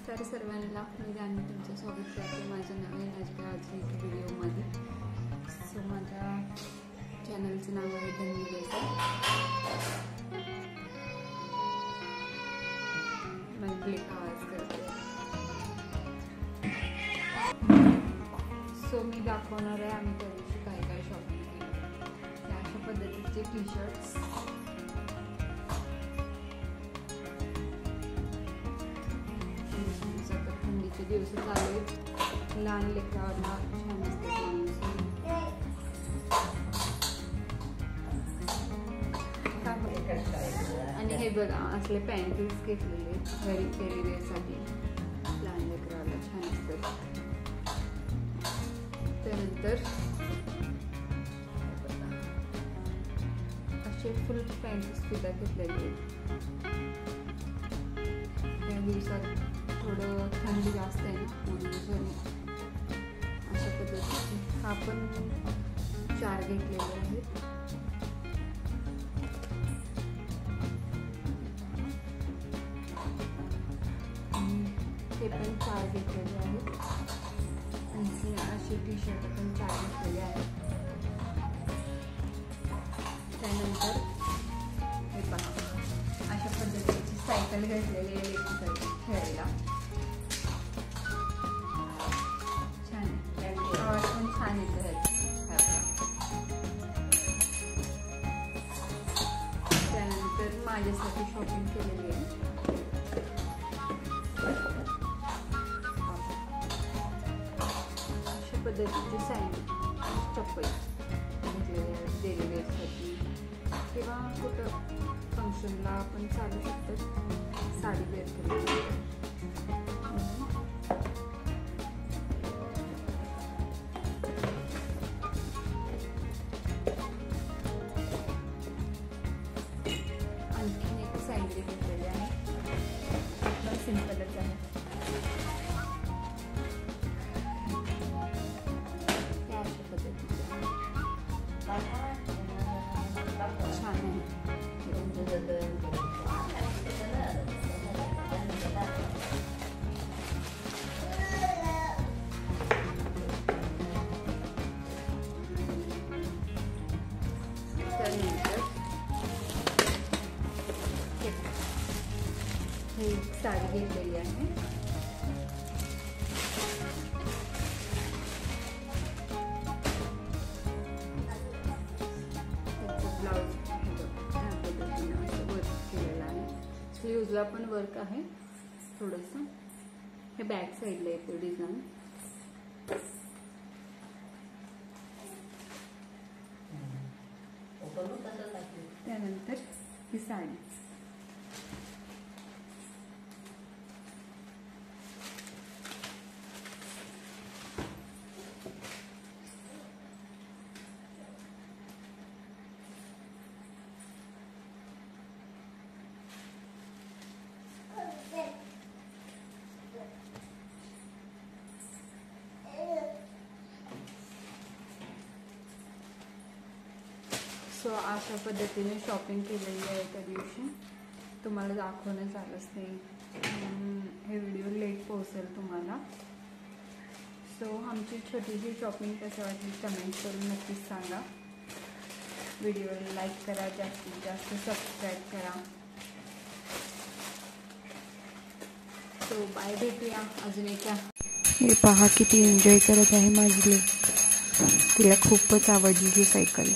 नमस्कार सर्वांना, मी जान्हवी तुमचं स्वागत करते माझ्या नवीन आजच्या व्हिडिओमध्ये। सो माझ्या चॅनलचं नाव आहे धन्वी देसाई। मैं आवाज करते। सो मी दाखवणार आहे आम्ही त्या दिवशी काय काय शॉपिंग केलं। अशा पद्धतीचे टी शर्ट्स, थंडीचे दिवस चालू आहेत, लहान लेकरांना छान असते। आणि हे बघा असले पॅन्टीज घेतलेले घरी कॅरीवेअरसाठी, लहान लेकरांना छान असतात। त्यानंतर असे फुल पॅन्टीज सुद्धा घेतलेले आहेत। या दिवसात थोडं थंडी जास्त आहे ना, म्हणून अशा पद्धतीचे हा पण 4 घेतलेले आहेत। हे पण 4 घेतलेले आहेत आणि असे टी शर्ट पण 4 घेतलेले आहेत। त्यानंतर हे पहा अशा पद्धतीची सायकल घेतलेली आहे लेकरांसाठी खेळायला, छान आहे। आवाज पण छान येतो ह्याचा। त्यानंतर माझ्यासाठी शॉपिंग केलेली आहे। अशा पद्धतीचे सँडल चप्पल डेली वेअरसाठी किंवा कुठं फंक्शनला आपण चालू शकतो, साडी वेअर केली। आणखीन एक सँडल घेतलेली आहे, पण सिंपलच आहे। अशा पद्धतीचे छान आहे। ही साडी घेतलेली आहे। ब्लाउज वर्क केलेला आहे, स्लीव्हजला पण वर्क आहे थोडंसं। हे बॅक साईडला येते डिझाईन। त्यानंतर ही साडी, सो अशा पद्धतीने शॉपिंग केलेली आहे त्या दिवशी। तुम्हाला दाखवणं झालंच नाही, हे व्हिडिओ लेट पोहोचेल तुम्हाला। सो आमची छोटीशी शॉपिंग कशी वाटली कमेंट करून नक्कीच सांगा। व्हिडिओला लाईक करा, जास्तीत जास्त सबस्क्राईब करा। सो बाय, भेटूया अजून एका। हे पहा किती एन्जॉय करत आहे माझी लेक, तिला खूपच आवडली ही सायकल।